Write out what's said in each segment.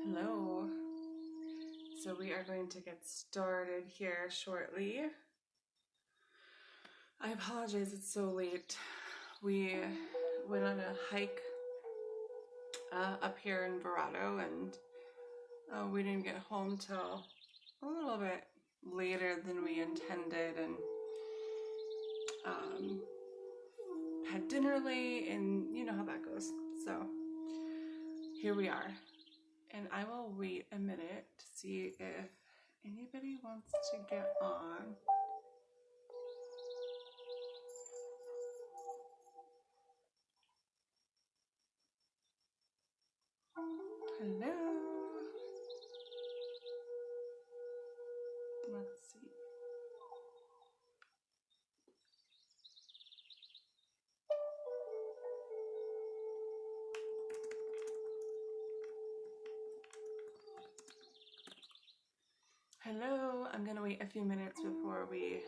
Hello. So we are going to get started here shortly. I apologize, it's so late. We went on a hike up here in Verado, and we didn't get home till a little bit later than we intended, and had dinner late, and you know how that goes. So here we are. And I will wait a minute to see if anybody wants to get on. Hello. Let's see. Hello. I'm going to wait a few minutes before we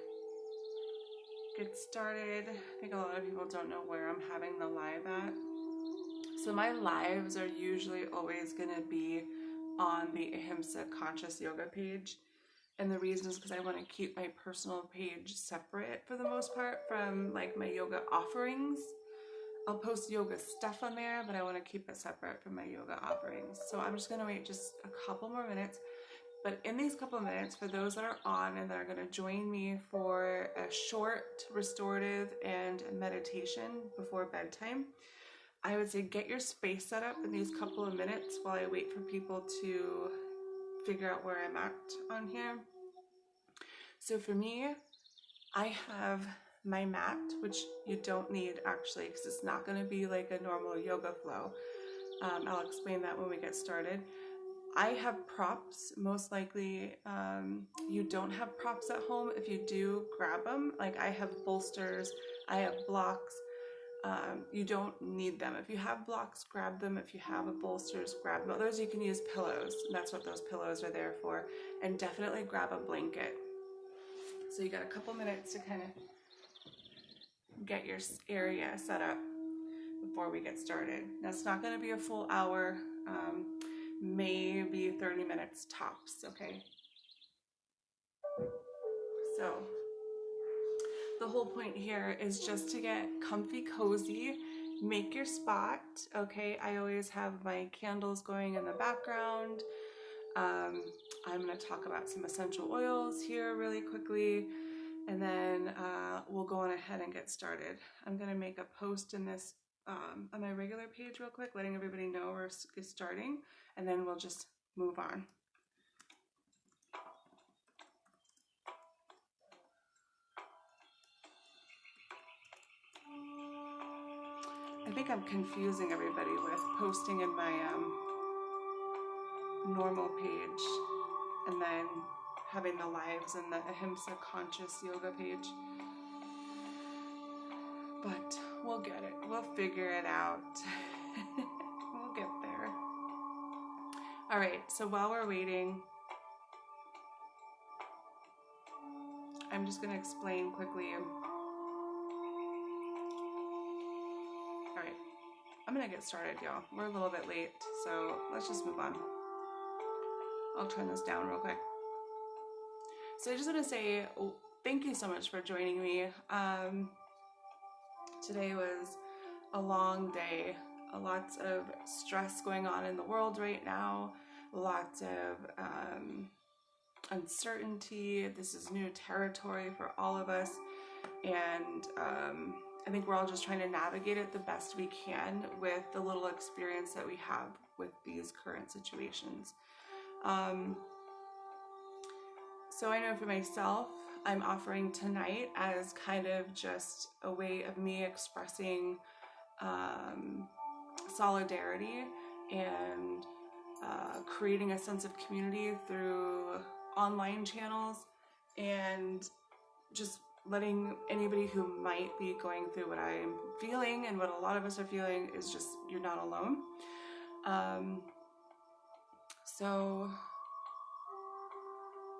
get started. I think a lot of people don't know where I'm having the live at. So my lives are usually always going to be on the Ahimsa Conscious Yoga page. And the reason is because I want to keep my personal page separate for the most part from like my yoga offerings. I'll post yoga stuff on there, but I want to keep it separate from my yoga offerings. So I'm just going to wait just a couple more minutes. But in these couple of minutes, for those that are on and that are going to join me for a short restorative and meditation before bedtime, I would say get your space set up in these couple of minutes while I wait for people to figure out where I'm at on here. So for me, I have my mat, which you don't need actually because it's not going to be like a normal yoga flow. I'll explain that when we get started. I have props. Most likely you don't have props at home. If you do, grab them. Like I have bolsters, I have blocks. You don't need them. If you have blocks, grab them. If you have a bolsters, grab them. Others you can use pillows. That's what those pillows are there for. And definitely grab a blanket. So you got a couple minutes to kind of get your area set up before we get started. Now it's not going to be a full hour, maybe 30 minutes tops, okay? So the whole point here is just to get comfy, cozy, make your spot, okay? I always have my candles going in the background. I'm going to talk about some essential oils here really quickly, and then we'll go on ahead and get started. I'm going to make a post in this on my regular page real quick, letting everybody know we're starting, and then we'll just move on. I think I'm confusing everybody with posting in my normal page and then having the lives in the Ahimsa Conscious Yoga page. But we'll get it. We'll figure it out. We'll get there. All right, so while we're waiting, I'm just going to explain quickly. All right, I'm going to get started, y'all. We're a little bit late, so let's just move on. I'll turn this down real quick. So I just want to say thank you so much for joining me. Today was a long day, lots of stress going on in the world right now, lots of uncertainty. This is new territory for all of us, and I think we're all just trying to navigate it the best we can with the little experience that we have with these current situations. So I know for myself, I'm offering tonight as kind of just a way of me expressing solidarity and creating a sense of community through online channels, and just letting anybody who might be going through what I'm feeling and what a lot of us are feeling is just, you're not alone. So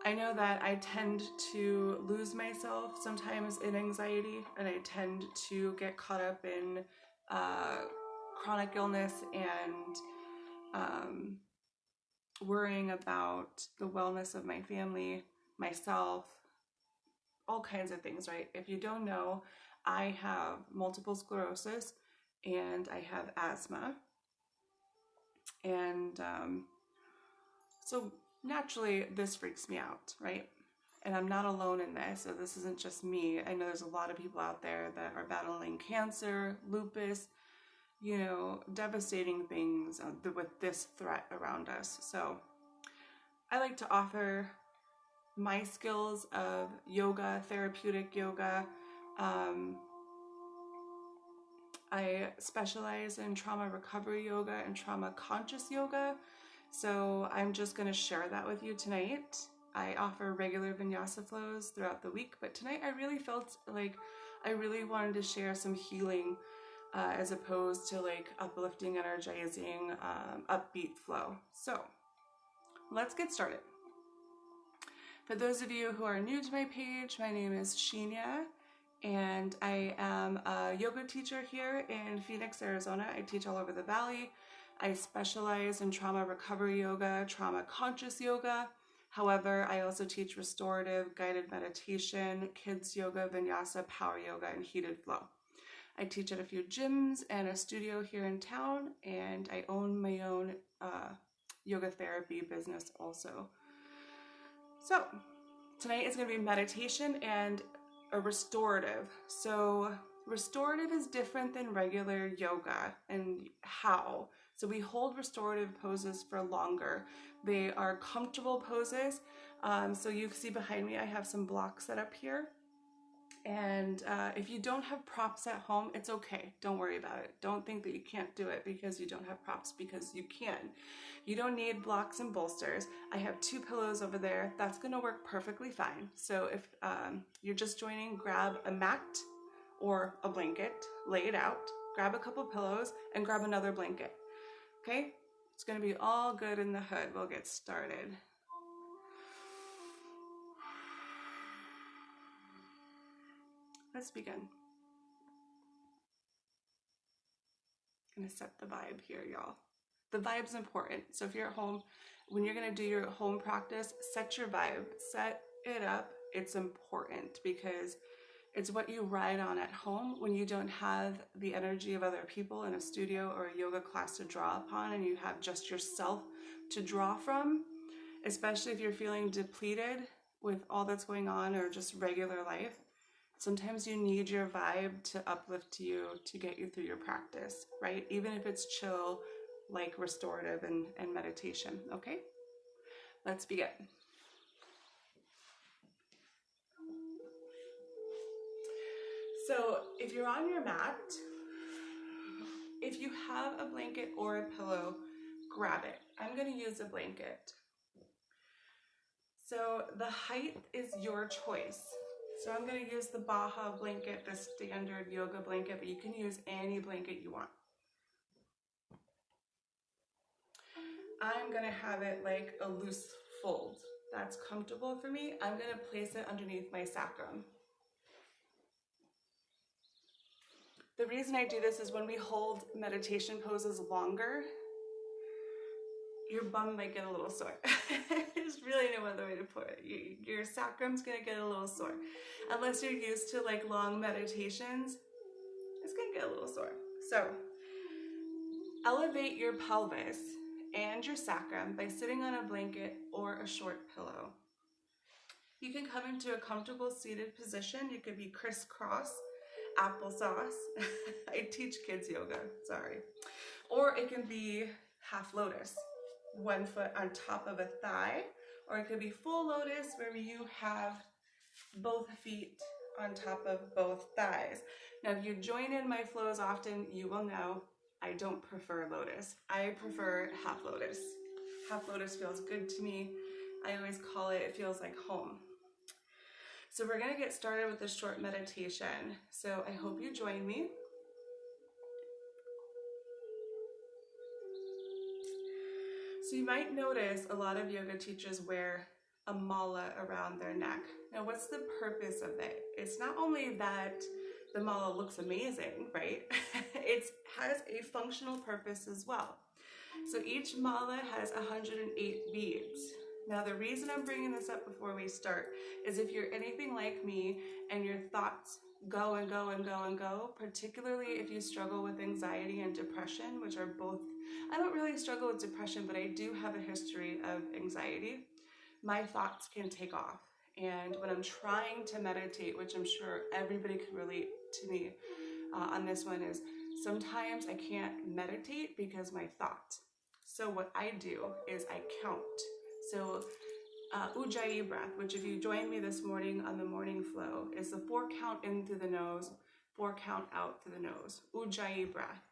I know that I tend to lose myself sometimes in anxiety, and I tend to get caught up in chronic illness and worrying about the wellness of my family, myself, all kinds of things, right? If you don't know, I have multiple sclerosis and I have asthma. And so naturally, this freaks me out, right? And I'm not alone in this, so this isn't just me. I know there's a lot of people out there that are battling cancer, lupus, you know, devastating things with this threat around us. So I like to offer my skills of yoga, therapeutic yoga. I specialize in trauma recovery yoga and trauma conscious yoga. So I'm just going to share that with you tonight. I offer regular vinyasa flows throughout the week, but tonight I really felt like I really wanted to share some healing as opposed to like uplifting, energizing, upbeat flow. So let's get started. For those of you who are new to my page, my name is Shinya, and I am a yoga teacher here in Phoenix, Arizona. I teach all over the valley. I specialize in trauma recovery yoga, trauma conscious yoga. However, I also teach restorative, guided meditation, kids yoga, vinyasa, power yoga, and heated flow. I teach at a few gyms and a studio here in town, and I own my own yoga therapy business also. So tonight is going to be meditation and a restorative. So restorative is different than regular yoga. And how? So we hold restorative poses for longer. They are comfortable poses. So you see behind me, I have some blocks set up here. And if you don't have props at home, it's okay. Don't worry about it. Don't think that you can't do it because you don't have props, because you can. You don't need blocks and bolsters. I have 2 pillows over there. That's going to work perfectly fine. So if you're just joining, grab a mat or a blanket, lay it out, grab a couple pillows, and grab another blanket. Okay? It's going to be all good in the hood. We'll get started. Let's begin. I'm gonna set the vibe here, y'all. The vibe's important. So if you're at home, when you're gonna do your home practice, set your vibe, set it up. It's important because it's what you ride on at home when you don't have the energy of other people in a studio or a yoga class to draw upon, and you have just yourself to draw from, especially if you're feeling depleted with all that's going on or just regular life. Sometimes you need your vibe to uplift you, to get you through your practice, right? Even if it's chill, like restorative and meditation, okay? Let's begin. So if you're on your mat, if you have a blanket or a pillow, grab it. I'm gonna use a blanket. So the height is your choice. So I'm going to use the Baja blanket, the standard yoga blanket, but you can use any blanket you want. I'm going to have it like a loose fold. That's comfortable for me. I'm going to place it underneath my sacrum. The reason I do this is when we hold meditation poses longer, your bum might get a little sore. There's really no other way to put it. Your sacrum's gonna get a little sore. Unless you're used to like long meditations, it's gonna get a little sore. So elevate your pelvis and your sacrum by sitting on a blanket or a short pillow. You can come into a comfortable seated position. You could be crisscross, applesauce. I teach kids yoga, sorry. Or it can be half lotus, 1 foot on top of a thigh, or it could be full lotus where you have both feet on top of both thighs. Now, if you join in my flows often, you will know I don't prefer lotus. I prefer half lotus. Half lotus feels good to me. I always call it, it feels like home. So we're gonna get started with this short meditation. So I hope you join me. So you might notice a lot of yoga teachers wear a mala around their neck. Now, what's the purpose of it? It's not only that the mala looks amazing, right? It has a functional purpose as well. So each mala has 108 beads. Now the reason I'm bringing this up before we start is if you're anything like me and your thoughts go and go and go and go, particularly if you struggle with anxiety and depression, which are both, I don't really struggle with depression, but I do have a history of anxiety. My thoughts can take off. And when I'm trying to meditate, which I'm sure everybody could relate to me on this one, is sometimes I can't meditate because my thoughts. So what I do is I count. So Ujjayi breath, which if you joined me this morning on the morning flow, is the 4 count in through the nose, 4 count out through the nose. Ujjayi breath.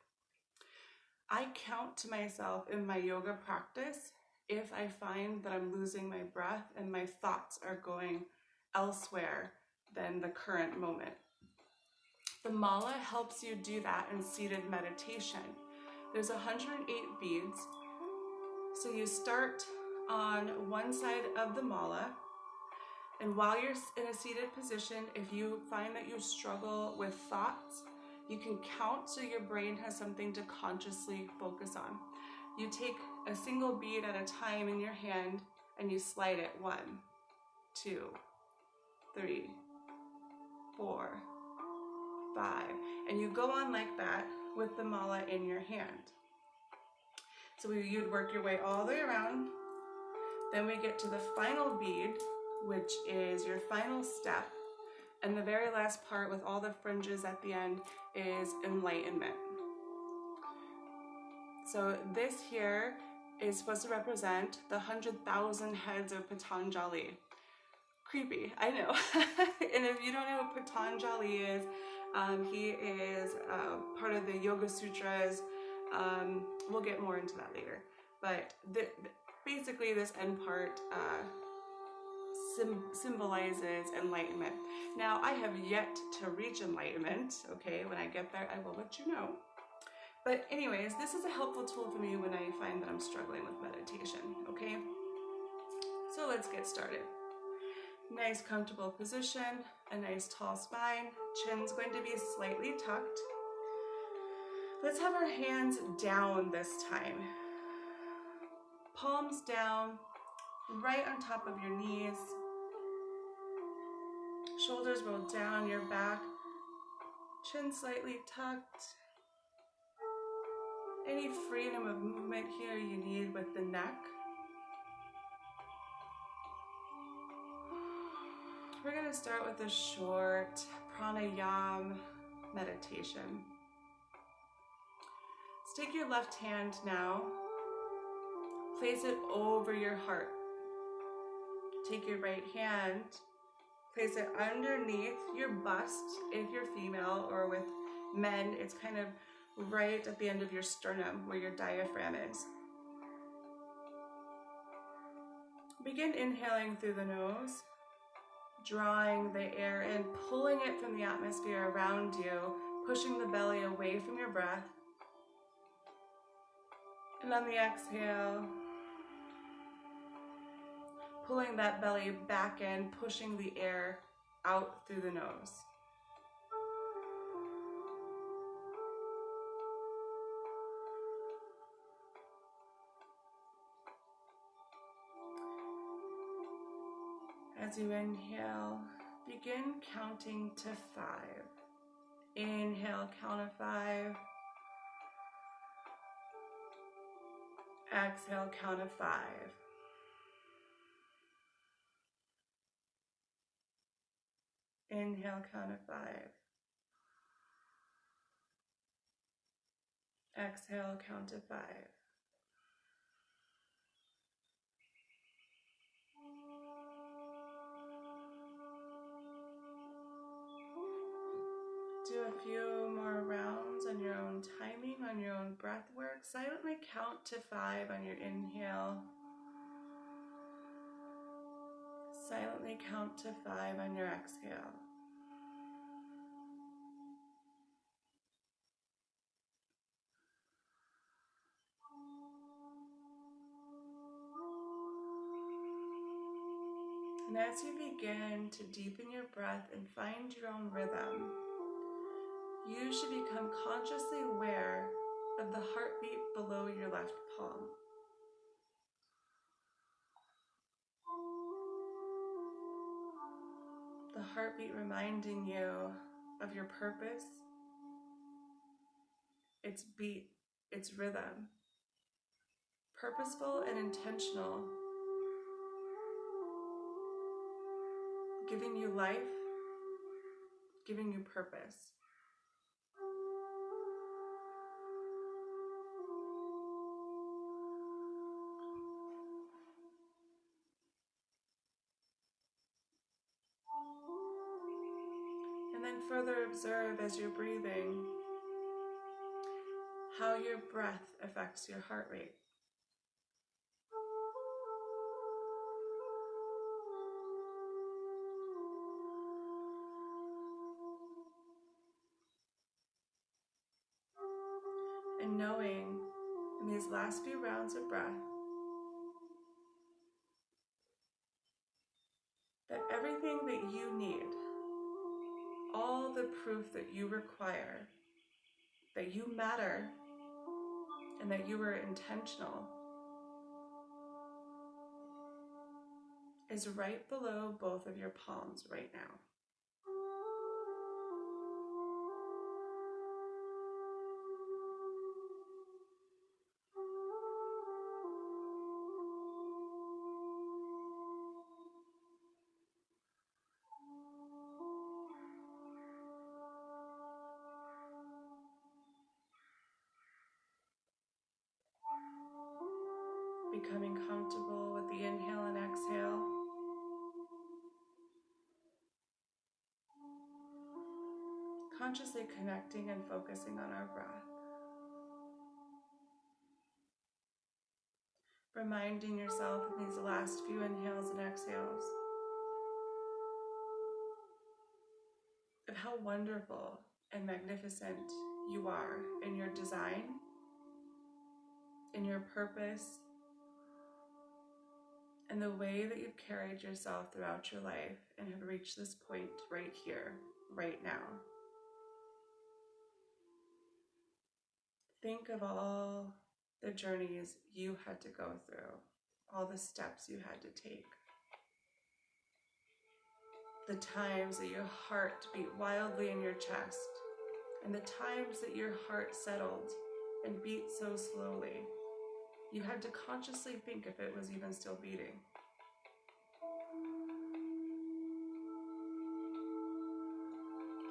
I count to myself in my yoga practice if I find that I'm losing my breath and my thoughts are going elsewhere than the current moment. The mala helps you do that in seated meditation. There's 108 beads. So you start on one side of the mala, and while you're in a seated position, if you find that you struggle with thoughts, you can count so your brain has something to consciously focus on. You take a single bead at a time in your hand and you slide it 1, 2, 3, 4, 5, and you go on like that with the mala in your hand. So you'd work your way all the way around. Then we get to the final bead, which is your final step. And the very last part with all the fringes at the end is enlightenment. So this here is supposed to represent the 100,000 heads of Patanjali. Creepy, I know. And if you don't know what Patanjali is, he is part of the Yoga Sutras. We'll get more into that later. But basically this end part symbolizes enlightenment. Now, I have yet to reach enlightenment, okay? When I get there, I will let you know. But anyways, this is a helpful tool for me when I find that I'm struggling with meditation, okay? So let's get started. Nice comfortable position, a nice tall spine, chin's going to be slightly tucked. Let's have our hands down this time. Palms down, right on top of your knees. Shoulders roll down your back, chin slightly tucked. Any freedom of movement here you need with the neck. We're going to start with a short pranayama meditation. Let's take your left hand now, place it over your heart. Take your right hand, place it underneath your bust if you're female, or with men, it's kind of right at the end of your sternum where your diaphragm is. Begin inhaling through the nose, drawing the air in, pulling it from the atmosphere around you, pushing the belly away from your breath. And on the exhale, pulling that belly back in, pushing the air out through the nose. As you inhale, begin counting to 5. Inhale, count to 5. Exhale, count to 5. Inhale, count to 5. Exhale, count to 5. Do a few more rounds on your own timing, on your own breath work. Silently count to 5 on your inhale. Silently count to 5 on your exhale. And as you begin to deepen your breath and find your own rhythm, you should become consciously aware of the heartbeat below your left palm. The heartbeat reminding you of your purpose, its beat, its rhythm. Purposeful and intentional, giving you life, giving you purpose. And then further observe as you're breathing how your breath affects your heart rate. And knowing in these last few rounds of breath that everything that you need, all the proof that you require, that you matter, and that you were intentional, is right below both of your palms right now. Becoming comfortable with the inhale and exhale. Consciously connecting and focusing on our breath. Reminding yourself in these last few inhales and exhales of how wonderful and magnificent you are in your design, in your purpose, and the way that you've carried yourself throughout your life and have reached this point right here, right now. Think of all the journeys you had to go through, all the steps you had to take, the times that your heart beat wildly in your chest, and the times that your heart settled and beat so slowly. You had to consciously think if it was even still beating.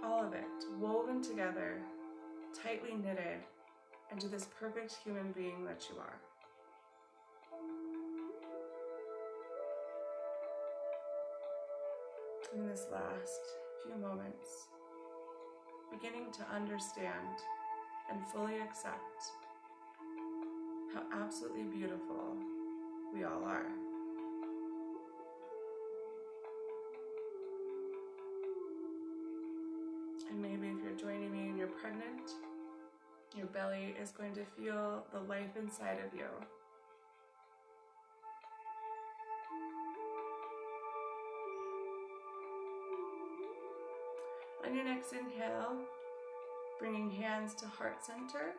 All of it woven together, tightly knitted into this perfect human being that you are. In this last few moments, beginning to understand and fully accept how absolutely beautiful we all are. And maybe if you're joining me and you're pregnant, your belly is going to feel the life inside of you. On your next inhale, bringing hands to heart center.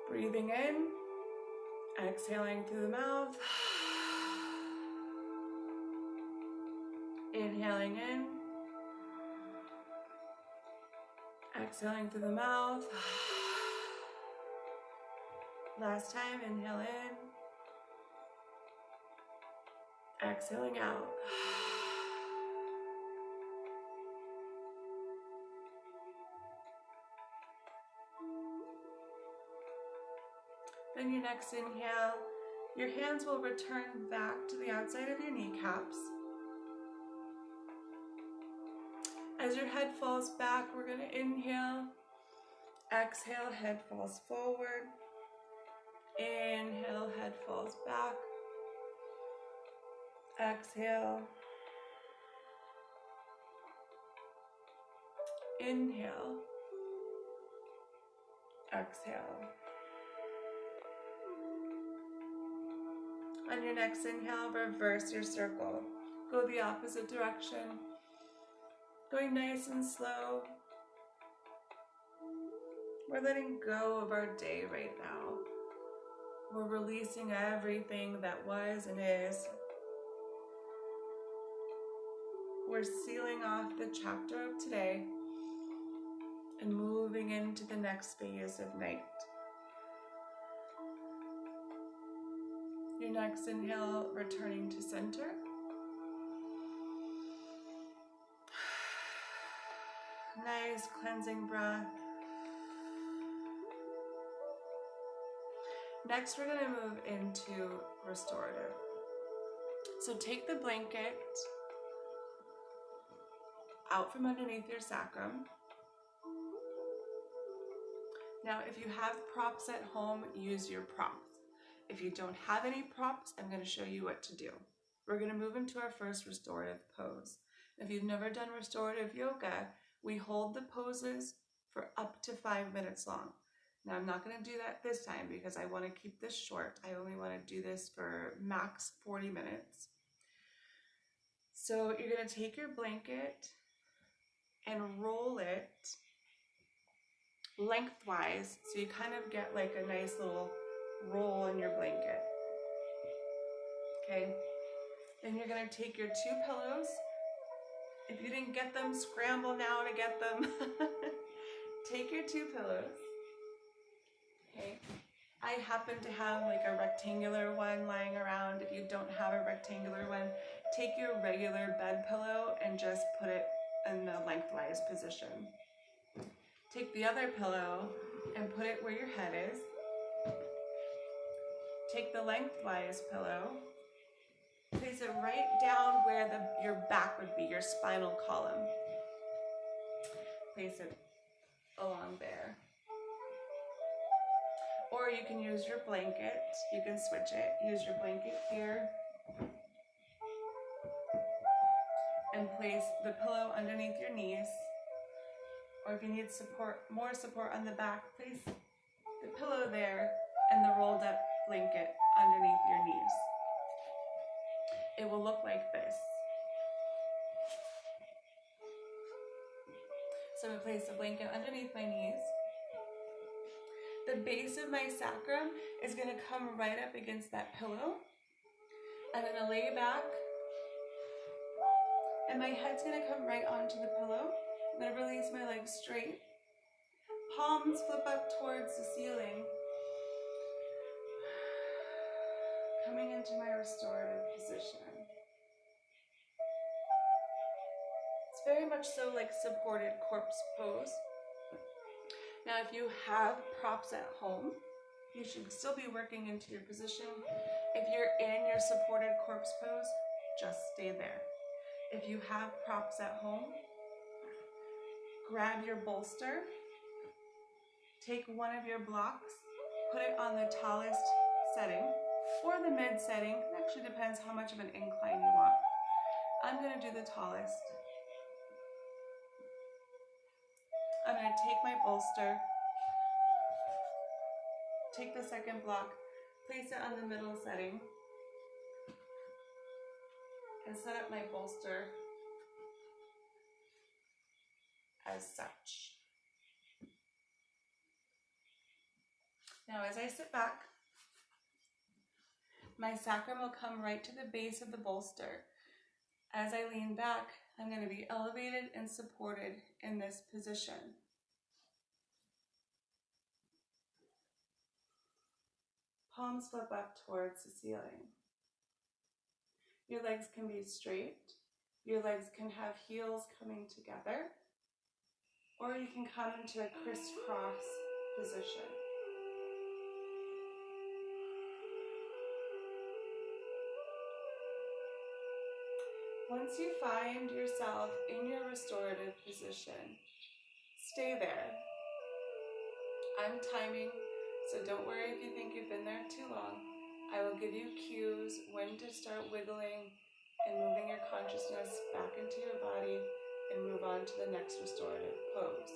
Breathing in, exhaling through the mouth. Inhaling in, exhaling through the mouth. Last time, inhale in, exhaling out. Then your next inhale, your hands will return back to the outside of your kneecaps. As your head falls back, we're going to inhale, exhale, head falls forward. Inhale, head falls back. Exhale. Inhale. Exhale. On your next inhale, reverse your circle. Go the opposite direction. Going nice and slow. We're letting go of our day right now. We're releasing everything that was and is. We're sealing off the chapter of today and moving into the next phase of night. Your next inhale, returning to center. Nice cleansing breath. Next, we're going to move into restorative. So take the blanket out from underneath your sacrum. Now, if you have props at home, use your props. If you don't have any props, I'm going to show you what to do. We're going to move into our first restorative pose. If you've never done restorative yoga, we hold the poses for up to 5 minutes long. Now, I'm not going to do that this time because I want to keep this short. I only want to do this for max 40 minutes. So you're going to take your blanket and roll it lengthwise, so you kind of get like a nice little roll in your blanket. Okay, then you're going to take your 2 pillows. If you didn't get them, scramble now to get them. Take your 2 pillows. Okay, I happen to have like a rectangular one lying around. If you don't have a rectangular one, take your regular bed pillow and just put it in the lengthwise position. Take the other pillow and put it where your head is. Take the lengthwise pillow, place it right down where your back would be, your spinal column. Place it along there. Or you can use your blanket. You can switch it. Use your blanket here. And place the pillow underneath your knees. Or if you need support, more support on the back, place the pillow there and the rolled up blanket underneath your knees. It will look like this. So I'm going to place the blanket underneath my knees. The base of my sacrum is going to come right up against that pillow. I'm going to lay back and my head's going to come right onto the pillow. I'm going to release my legs straight. Palms flip up towards the ceiling. Coming into my restorative position. It's very much so like supported corpse pose. Now, if you have props at home, you should still be working into your position. If you're in your supported corpse pose, just stay there. If you have props at home, grab your bolster, take one of your blocks, put it on the tallest setting or the mid setting. It actually depends how much of an incline you want. I'm going to do the tallest. I'm going to take my bolster, take the second block, place it on the middle setting, and set up my bolster as such. Now, as I sit back, my sacrum will come right to the base of the bolster. As I lean back, I'm going to be elevated and supported in this position. Palms flip up towards the ceiling. Your legs can be straight. Your legs can have heels coming together. Or you can come into a crisscross position. Once you find yourself in your restorative position, stay there. I'm timing, so don't worry if you think you've been there too long. I will give you cues when to start wiggling and moving your consciousness back into your body and move on to the next restorative pose.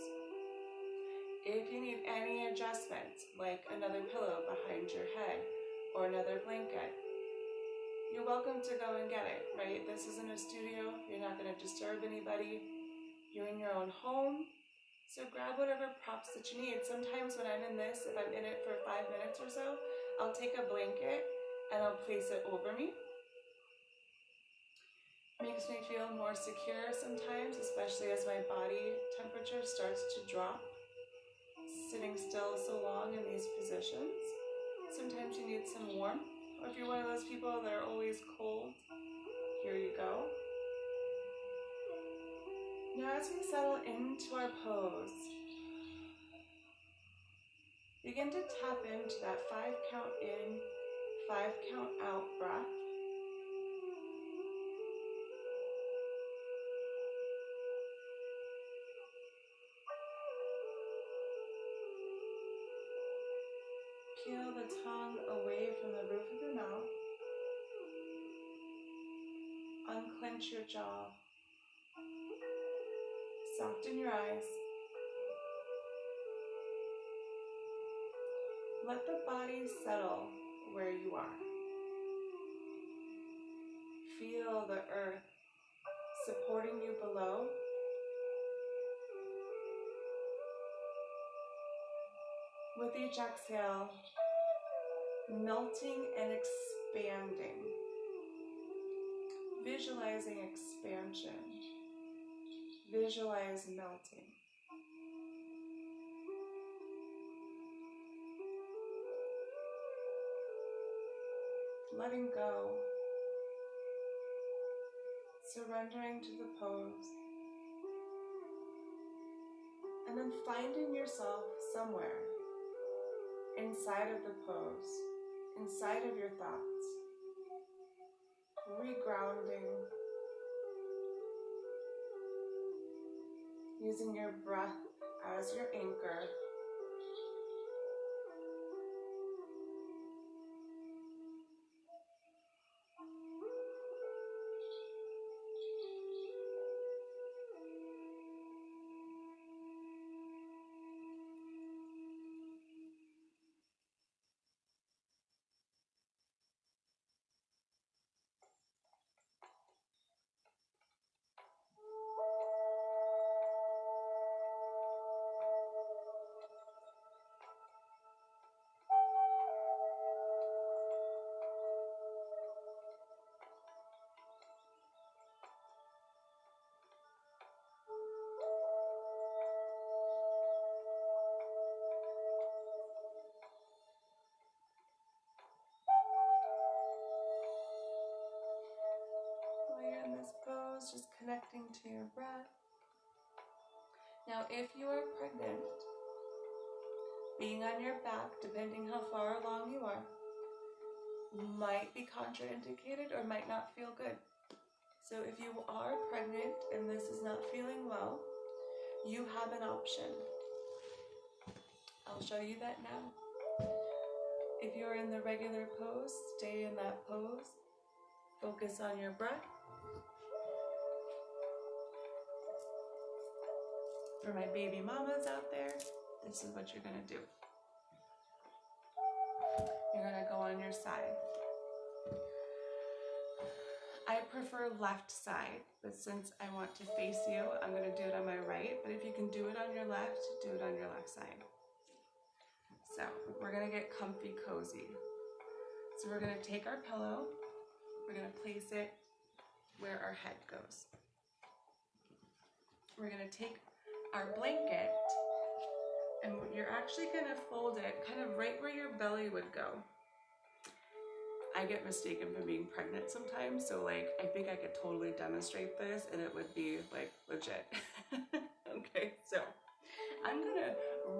If you need any adjustments, like another pillow behind your head or another blanket, you're welcome to go and get it, right? This isn't a studio. You're not going to disturb anybody. You're in your own home. So grab whatever props that you need. Sometimes when I'm in this, if I'm in it for 5 minutes or so, I'll take a blanket and I'll place it over me. Makes me feel more secure sometimes, especially as my body temperature starts to drop. Sitting still so long in these positions. Sometimes you need some warmth, or if you're one of those people that are always cold, here you go. Now as we settle into our pose, begin to tap into that 5 count in, 5 count out breath. Peel the tongue away from the roof of your mouth. Unclench your jaw. Soften your eyes. Let the body settle where you are. Feel the earth supporting you below. With each exhale, melting and expanding. Visualizing expansion. Visualize melting. Letting go. Surrendering to the pose. And then finding yourself somewhere inside of the pose, inside of your thoughts. Regrounding. Using your breath as your anchor. Pose, just connecting to your breath. Now, if you are pregnant, being on your back, depending how far along you are, might be contraindicated or might not feel good. So if you are pregnant and this is not feeling well, you have an option. I'll show you that now. If you're in the regular pose, stay in that pose. Focus on your breath. For my baby mamas out there, this is what you're gonna do. You're gonna go on your side. I prefer left side, but since I want to face you, I'm gonna do it on my right, but if you can do it on your left, do it on your left side. So we're gonna get comfy cozy. So we're gonna take our pillow, we're gonna place it where our head goes. We're gonna take our blanket, and you're actually gonna fold it kind of right where your belly would go. I get mistaken for being pregnant sometimes, so like I think I could totally demonstrate this and it would be like legit. Okay, so I'm gonna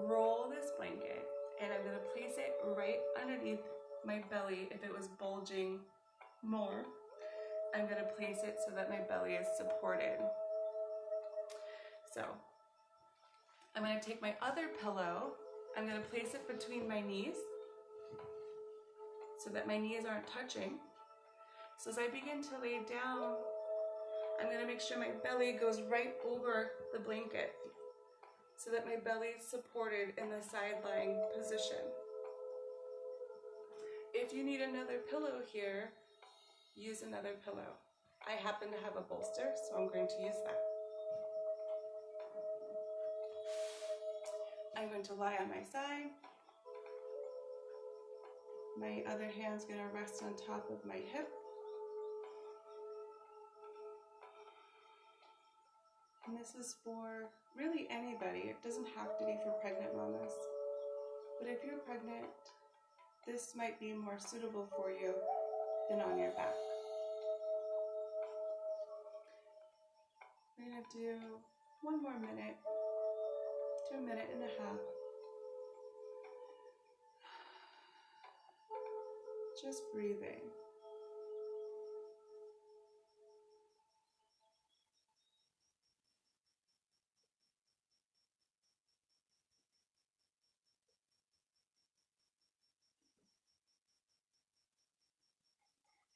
roll this blanket and I'm gonna place it right underneath my belly. If it was bulging more, I'm gonna place it so that my belly is supported. So I'm going to take my other pillow, I'm going to place it between my knees so that my knees aren't touching. So as I begin to lay down, I'm going to make sure my belly goes right over the blanket so that my belly is supported in the side-lying position. If you need another pillow here, use another pillow. I happen to have a bolster, so I'm going to use that. I'm going to lie on my side. My other hand's going to rest on top of my hip. And this is for really anybody. It doesn't have to be for pregnant mamas. But if you're pregnant, this might be more suitable for you than on your back. We're going to do 1 more minute to 1.5 minutes. Just breathing.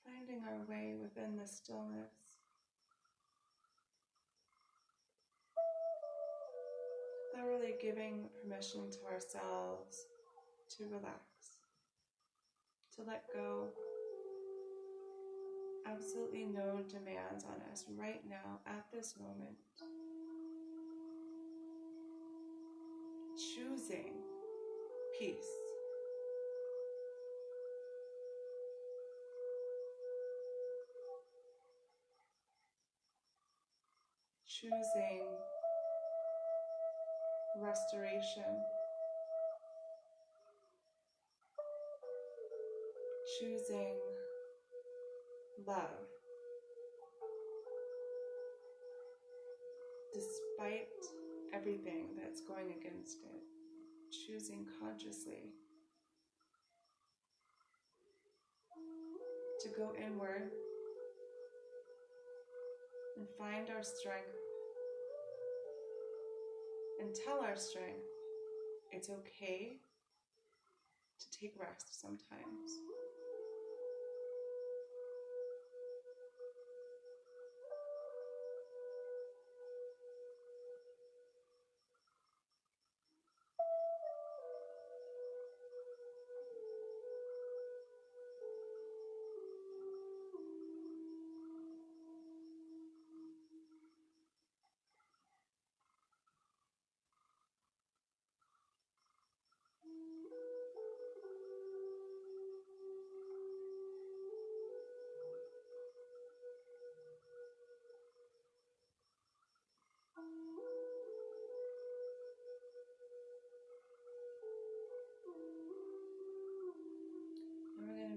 Finding our way within the stillness. Thoroughly giving permission to ourselves to relax, to let go. Absolutely no demands on us right now at this moment. Choosing peace. Choosing restoration. Choosing love. Despite everything that's going against it, choosing consciously to go inward and find our strength and tell our strength it's okay to take rest sometimes.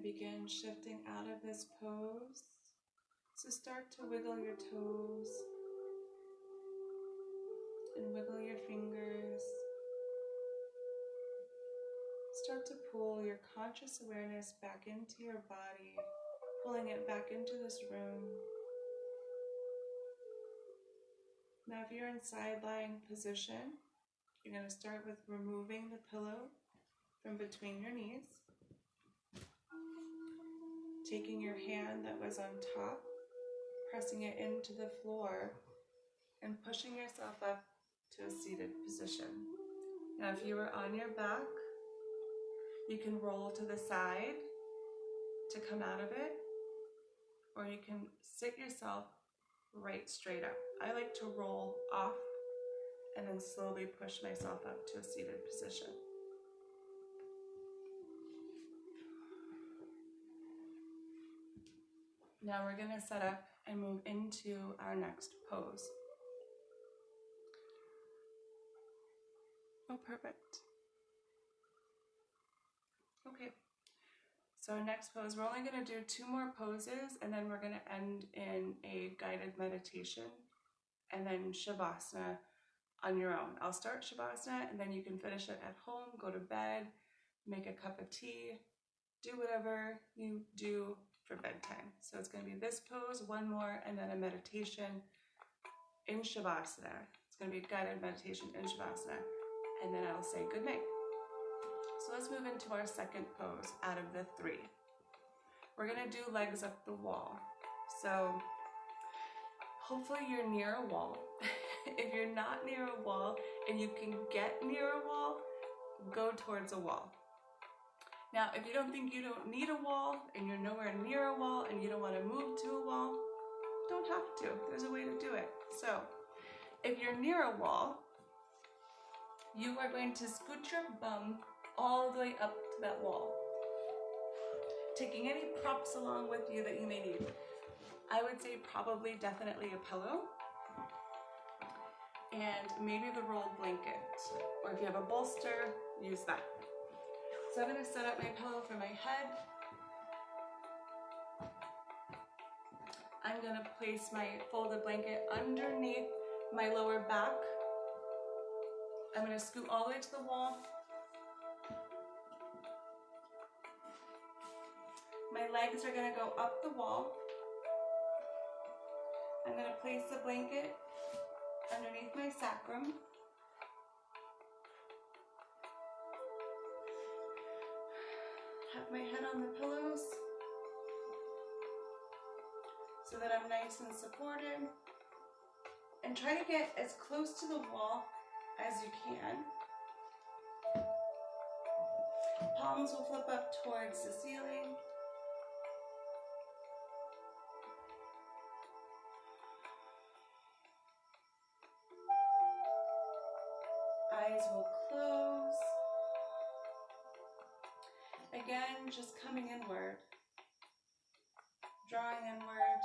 Begin shifting out of this pose. So start to wiggle your toes and wiggle your fingers. Start to pull your conscious awareness back into your body, pulling it back into this room. Now if you're in side lying position, you're going to start with removing the pillow from between your knees. Taking your hand that was on top, pressing it into the floor, and pushing yourself up to a seated position. Now, if you were on your back, you can roll to the side to come out of it, or you can sit yourself right straight up. I like to roll off and then slowly push myself up to a seated position. Now we're going to set up and move into our next pose. Oh, perfect. Okay, so our next pose, we're only going to do 2 more poses, and then we're going to end in a guided meditation, and then Shavasana on your own. I'll start Shavasana, and then you can finish it at home, go to bed, make a cup of tea, do whatever you do for bedtime. So it's going to be this pose, 1 more, and then a meditation in Shavasana. It's going to be a guided meditation in Shavasana, and then I'll say good night. So let's move into our second pose out of the 3. We're going to do legs up the wall. So hopefully you're near a wall. If you're not near a wall and you can get near a wall, go towards a wall. Now, if you don't think you don't need a wall and you're nowhere near a wall and you don't want to move to a wall, don't have to. There's a way to do it. So if you're near a wall, You are going to scoot your bum all the way up to that wall, taking any props along with you that you may need. I would say probably definitely a pillow and maybe the rolled blanket, or if you have a bolster, use that. So I'm going to set up my pillow for my head. I'm going to place my folded blanket underneath my lower back. I'm going to scoot all the way to the wall. My legs are going to go up the wall. I'm going to place the blanket underneath my sacrum. Have my head on the pillows so that I'm nice and supported. And try to get as close to the wall as you can. Palms will flip up towards the ceiling. Eyes will close. Again, just coming inward, drawing inward.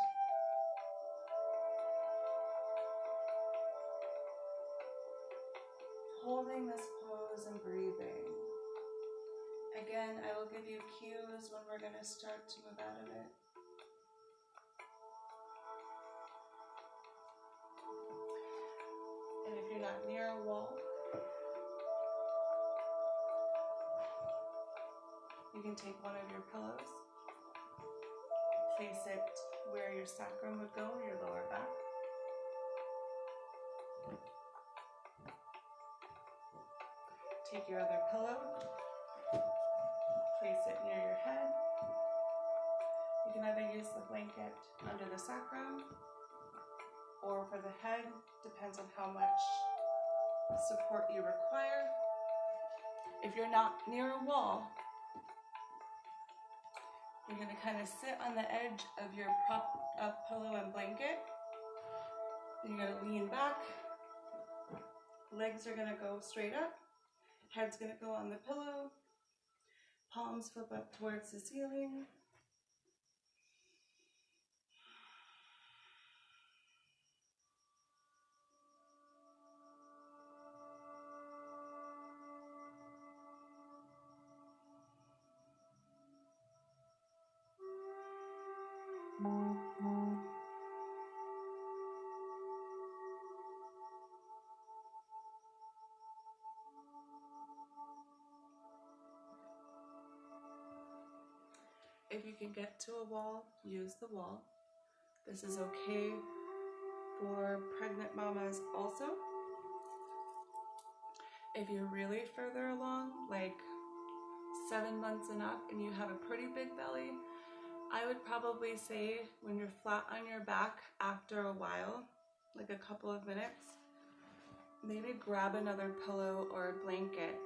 Holding this pose and breathing. Again, I will give you cues when we're going to start to move out of it. And if you're not near a wall, you can take one of your pillows, place it where your sacrum would go, your lower back. Take your other pillow, place it near your head. You can either use the blanket under the sacrum or for the head, depends on how much support you require. If you're not near a wall, you're going to kind of sit on the edge of your propped up pillow and blanket. You're going to lean back. Legs are going to go straight up. Head's going to go on the pillow. Palms flip up towards the ceiling. If you can get to a wall, use the wall. This is okay for pregnant mamas also. If you're really further along, like 7 months and up, and you have a pretty big belly, I would probably say when you're flat on your back after a while, like a couple of minutes, maybe grab another pillow or a blanket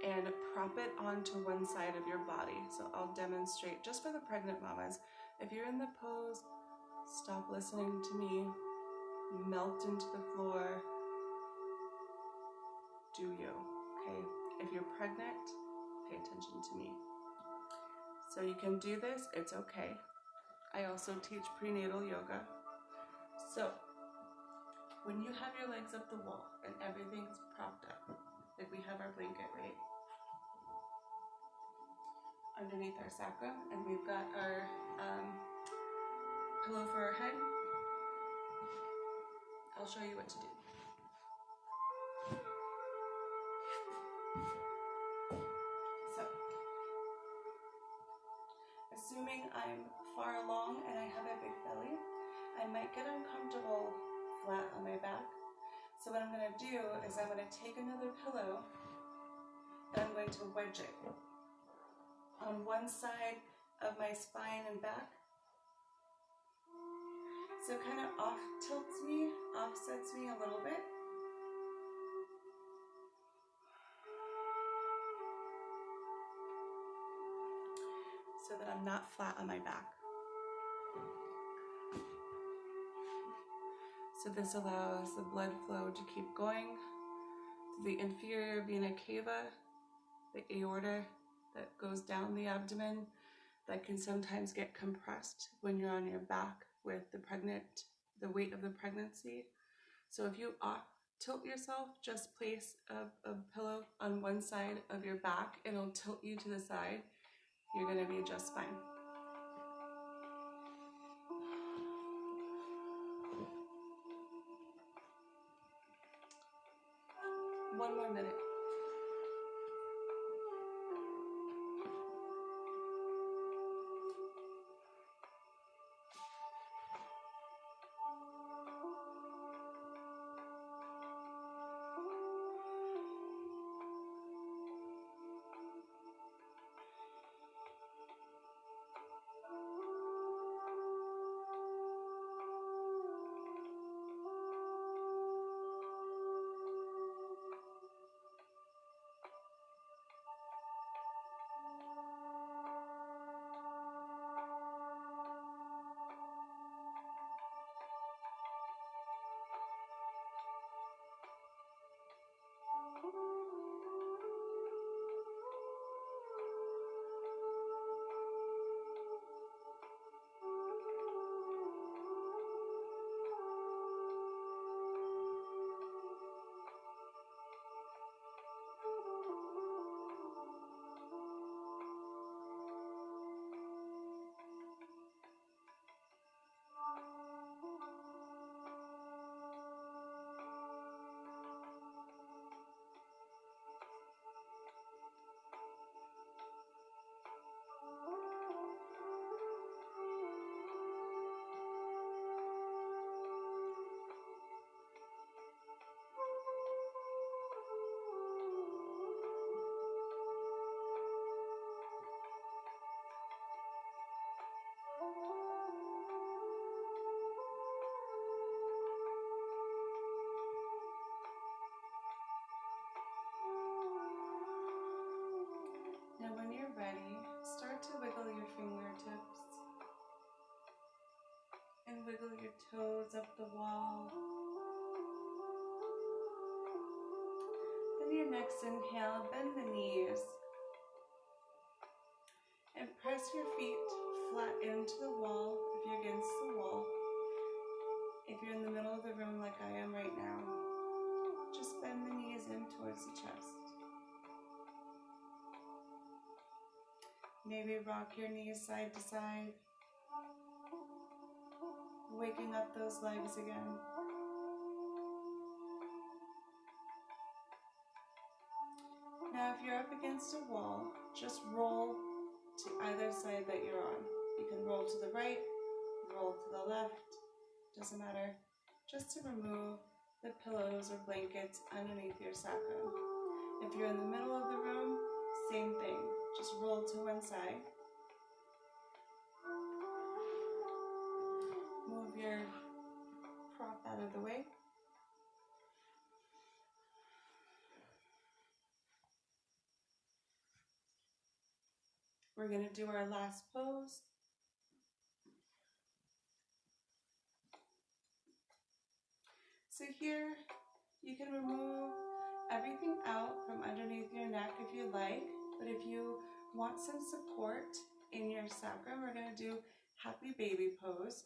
and prop it onto one side of your body. So I'll demonstrate just for the pregnant mamas. If you're in the pose, stop listening to me, melt into the floor, do you, okay? If you're pregnant, pay attention to me. So you can do this, it's okay. I also teach prenatal yoga. So when you have your legs up the wall and everything's propped up, like we have our blanket, right? Underneath our sacrum, and we've got our pillow for our head. I'll show you what to do. So, assuming I'm far along and I have a big belly, I might get uncomfortable flat on my back. So what I'm going to do is I'm going to take another pillow and I'm going to wedge it on one side of my spine and back. So it kind of offsets me a little bit. So that I'm not flat on my back. So this allows the blood flow to keep going the inferior vena cava, the aorta that goes down the abdomen, that can sometimes get compressed when you're on your back with the weight of the pregnancy. So if you tilt yourself, just place a pillow on one side of your back, it'll tilt you to the side. You're gonna be just fine. One more minute. Now when you're ready, start to wiggle your fingertips and wiggle your toes up the wall. Then your next inhale, bend the knees and press your feet flat into the wall if you're against the wall. If you're in the middle of the room like I am right now, just bend the knees in towards the chest. Maybe rock your knees side to side, waking up those legs again. Now if you're up against a wall, just roll to either side that you're on. You can roll to the right, roll to the left, doesn't matter, just to remove the pillows or blankets underneath your sacrum. If you're in the middle of the room, same thing, just roll to one side. Move your prop out of the way. We're going to do our last pose. So here, you can remove everything out from underneath your neck if you like, but if you want some support in your sacrum, we're going to do happy baby pose.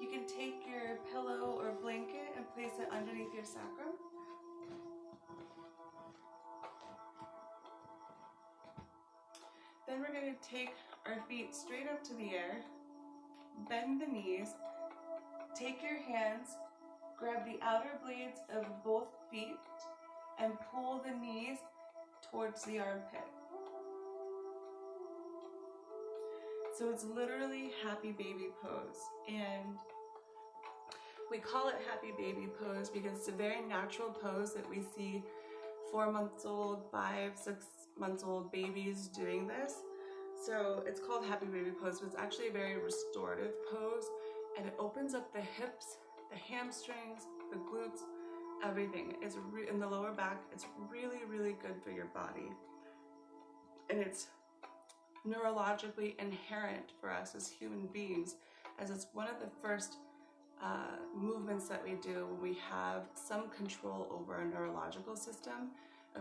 You can take your pillow or blanket and place it underneath your sacrum. Then we're going to take our feet straight up to the air, bend the knees, take your hands, grab the outer blades of both feet, and pull the knees towards the armpit. So it's literally happy baby pose. And we call it happy baby pose because it's a very natural pose that we see 4-month-old, 5, 6 months old babies doing this. So it's called happy baby pose, but it's actually a very restorative pose, and it opens up the hips, the hamstrings, the glutes, everything. It's in the lower back. It's really, really good for your body, and it's neurologically inherent for us as human beings, as it's one of the first movements that we do when we have some control over our neurological system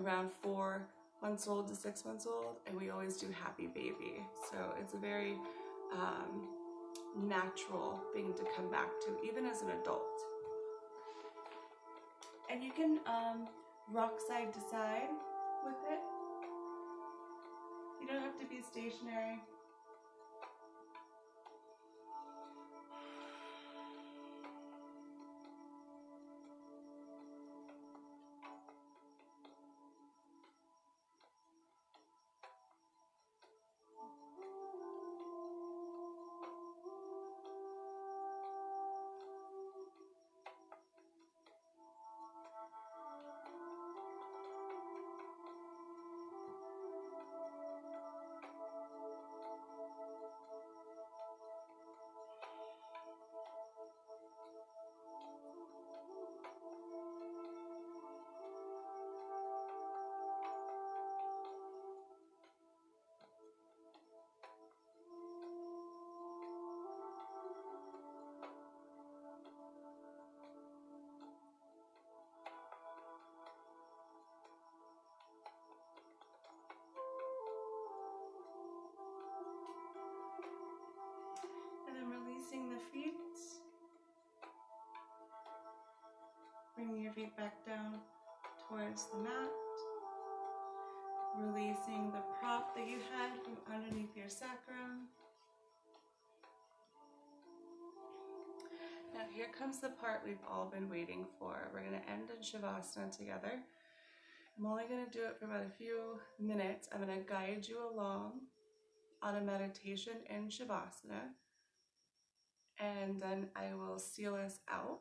around 4 months old to 6 months old, and we always do happy baby. So it's a very natural thing to come back to, even as an adult. And you can rock side to side with it. You don't have to be stationary. Releasing the feet, bringing your feet back down towards the mat, releasing the prop that you had from underneath your sacrum. Now here comes the part we've all been waiting for. We're going to end in Shavasana together. I'm only going to do it for about a few minutes. I'm going to guide you along on a meditation in Shavasana, and then I will seal us out.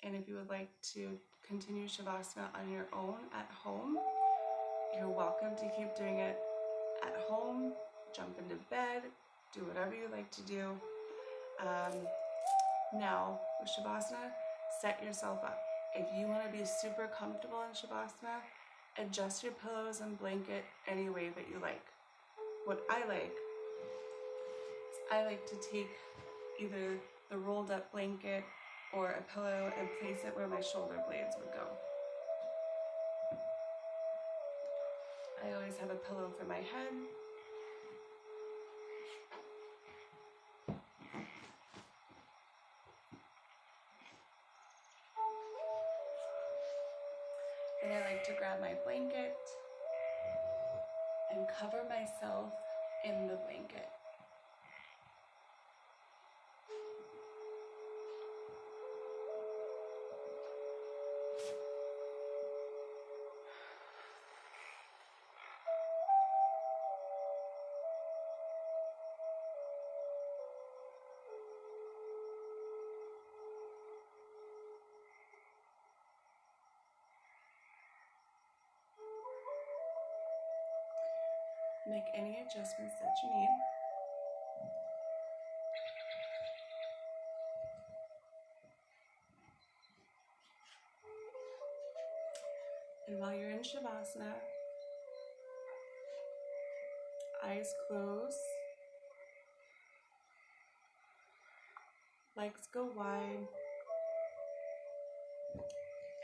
And if you would like to continue Shavasana on your own at home, you're welcome to keep doing it at home. Jump into bed, do whatever you like to do. Now, with Shavasana, set yourself up. If you want to be super comfortable in Shavasana, adjust your pillows and blanket any way that you like. What I like to take either the rolled up blanket or a pillow and place it where my shoulder blades would go. I always have a pillow for my head. And I like to grab my blanket and cover myself in the blanket. Make any adjustments that you need. And while you're in Shavasana, eyes closed, legs go wide,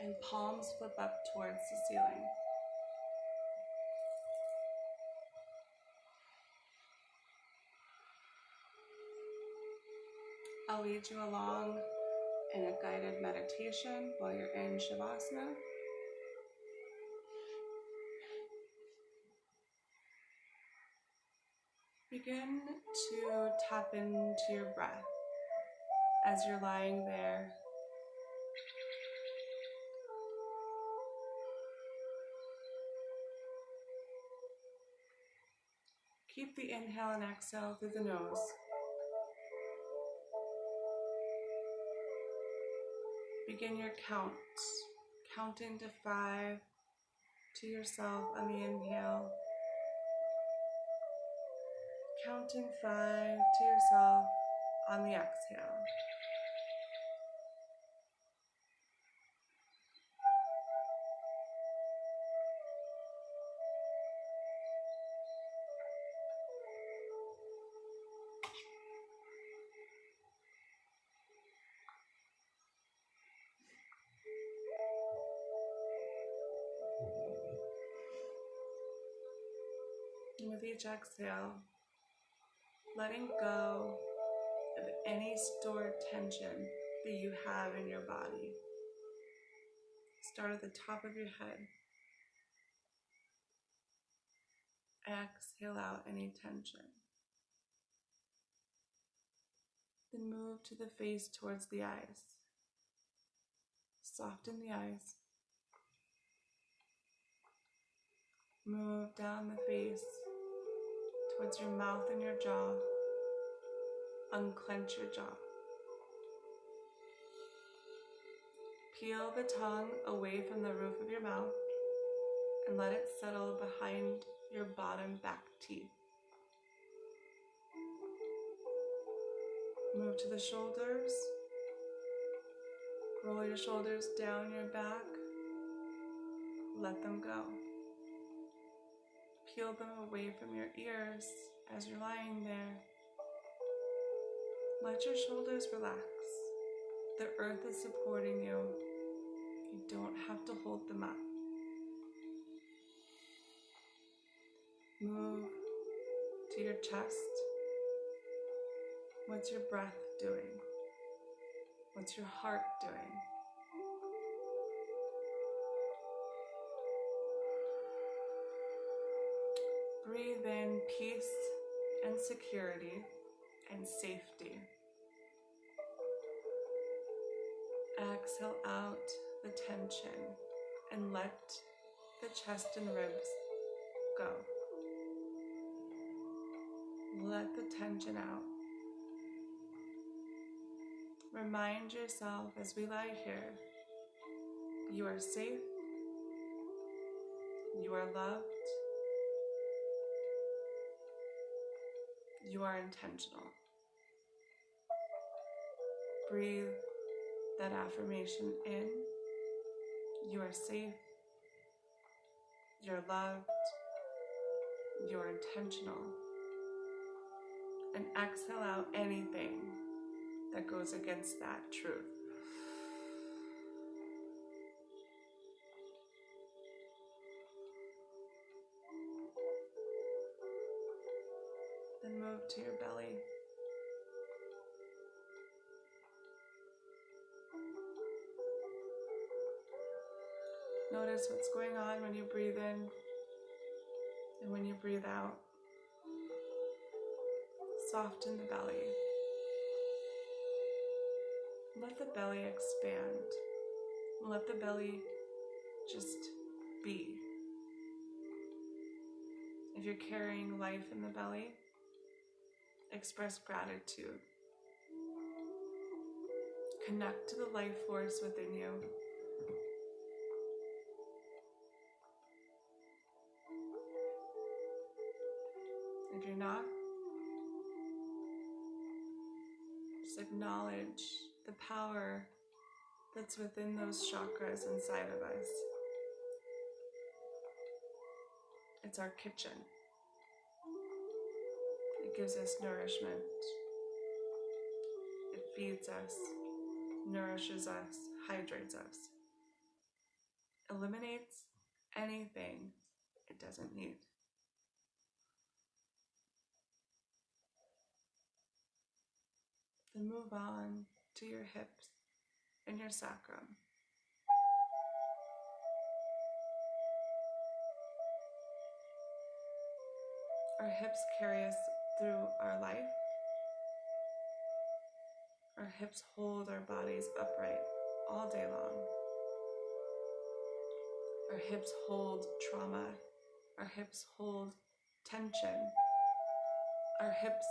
and palms flip up towards the ceiling. I'll lead you along in a guided meditation while you're in Shavasana. Begin to tap into your breath as you're lying there. Keep the inhale and exhale through the nose. Begin your count, counting to 5 to yourself on the inhale. Counting 5 to yourself on the exhale. And with each exhale, letting go of any stored tension that you have in your body. Start at the top of your head. Exhale out any tension. Then move to the face towards the eyes. Soften the eyes. Move down the face towards your mouth and your jaw. Unclench your jaw. Peel the tongue away from the roof of your mouth and let it settle behind your bottom back teeth. Move to the shoulders. Roll your shoulders down your back. Let them go. Peel them away from your ears as you're lying there. Let your shoulders relax. The earth is supporting you. You don't have to hold them up. Move to your chest. What's your breath doing? What's your heart doing? Breathe in peace and security and safety. Exhale out the tension and let the chest and ribs go. Let the tension out. Remind yourself as we lie here, you are safe, you are loved, you are intentional. Breathe that affirmation in. You are safe, you're loved, you're intentional. And exhale out anything that goes against that truth. Then move to your belly. Notice what's going on when you breathe in and when you breathe out. Soften the belly. Let the belly expand. Let the belly just be. If you're carrying life in the belly, express gratitude. Connect to the life force within you. If you're not, just acknowledge the power that's within those chakras inside of us. It's our kitchen. It gives us nourishment. It feeds us, nourishes us, hydrates us. Eliminates anything it doesn't need. Then move on to your hips and your sacrum. Our hips carry us through our life. Our hips hold our bodies upright all day long. Our hips hold trauma. Our hips hold tension. Our hips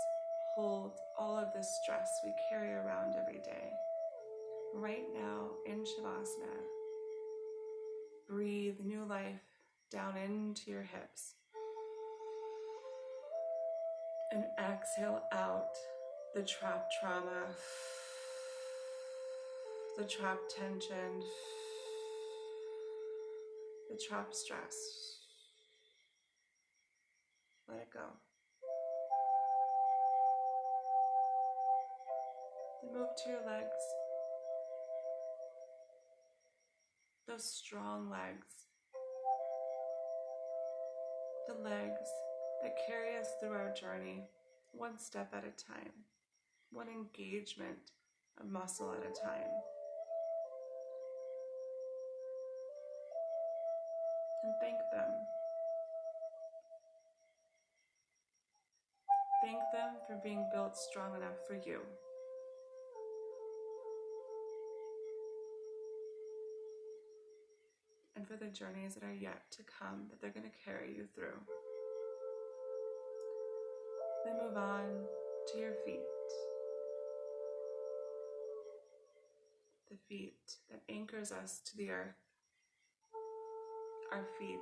hold all of the stress we carry around every day. Right now in Shavasana, breathe new life down into your hips. And exhale out the trapped trauma, the trapped tension, the trapped stress. Let it go. Then move to your legs. Those strong legs. The legs that carry us through our journey, one step at a time, one engagement of muscle at a time. And thank them. Thank them for being built strong enough for you. And for the journeys that are yet to come that they're going to carry you through. Then move on to your feet. The feet that anchors us to the earth. Our feet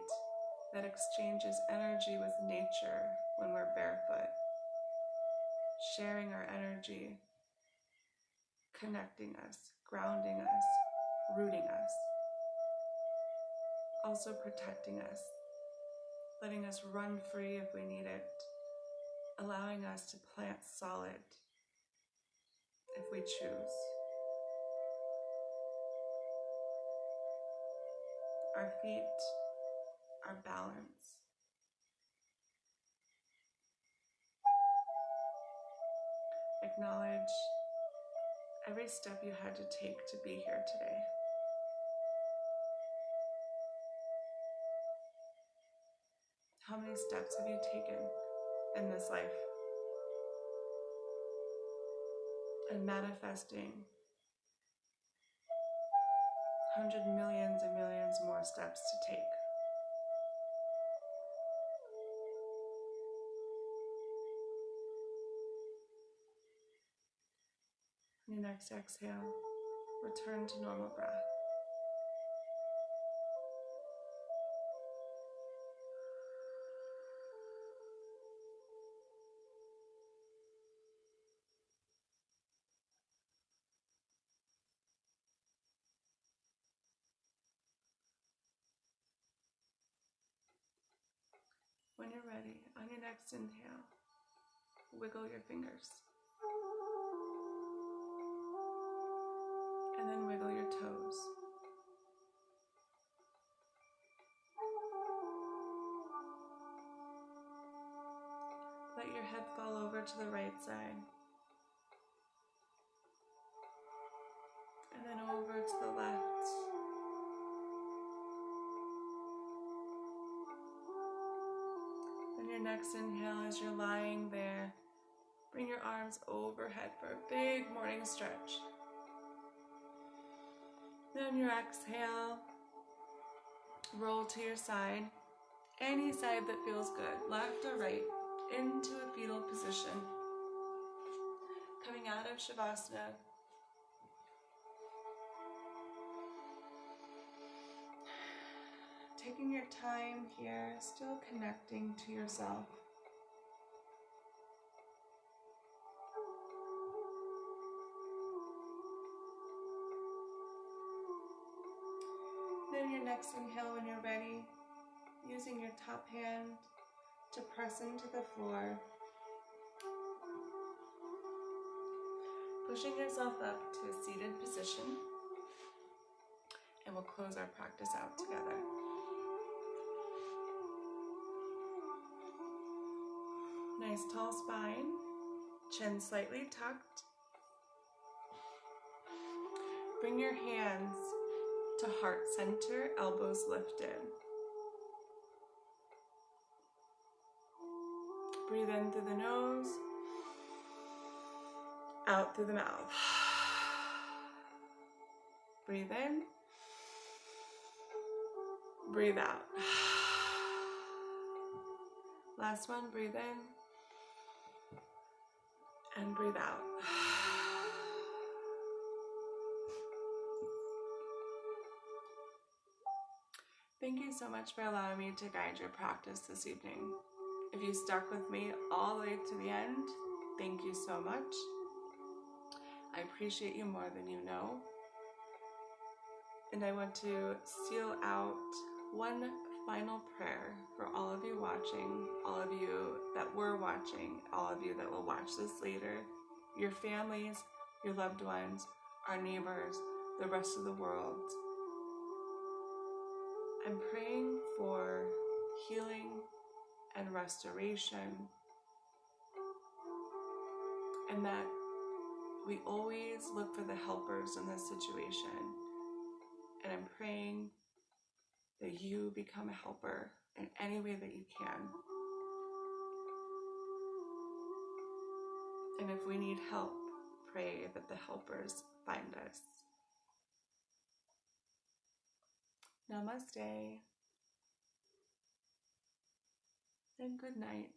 that exchanges energy with nature when we're barefoot. Sharing our energy, connecting us, grounding us, rooting us. Also protecting us, letting us run free if we need it, allowing us to plant solid if we choose. Our feet are balance. Acknowledge every step you had to take to be here today. How many steps have you taken in this life? And manifesting 100 millions and millions more steps to take. On your next exhale, return to normal breath. When you're ready, on your next inhale, wiggle your fingers. And then wiggle your toes. Let your head fall over to the right side. And then over to the left. On your next inhale, as you're lying there, bring your arms overhead for a big morning stretch. Then on your exhale, roll to your side, any side that feels good, left or right, into a fetal position. Coming out of Shavasana, taking your time here, still connecting to yourself. Then your next inhale when you're ready, using your top hand to press into the floor. Pushing yourself up to a seated position. And we'll close our practice out together. Nice tall spine, chin slightly tucked. Bring your hands to heart center, elbows lifted. Breathe in through the nose, out through the mouth. Breathe in, breathe out. Last one, breathe in and breathe out. Thank you so much for allowing me to guide your practice this evening. If you stuck with me all the way to the end, thank you so much. I appreciate you more than you know. And I want to seal out one final prayer for all of you watching, all of you that were watching, all of you that will watch this later, your families, your loved ones, our neighbors, the rest of the world. I'm praying for healing and restoration, and that we always look for the helpers in this situation. And I'm praying that you become a helper in any way that you can. And if we need help, pray that the helpers find us. Namaste and good night.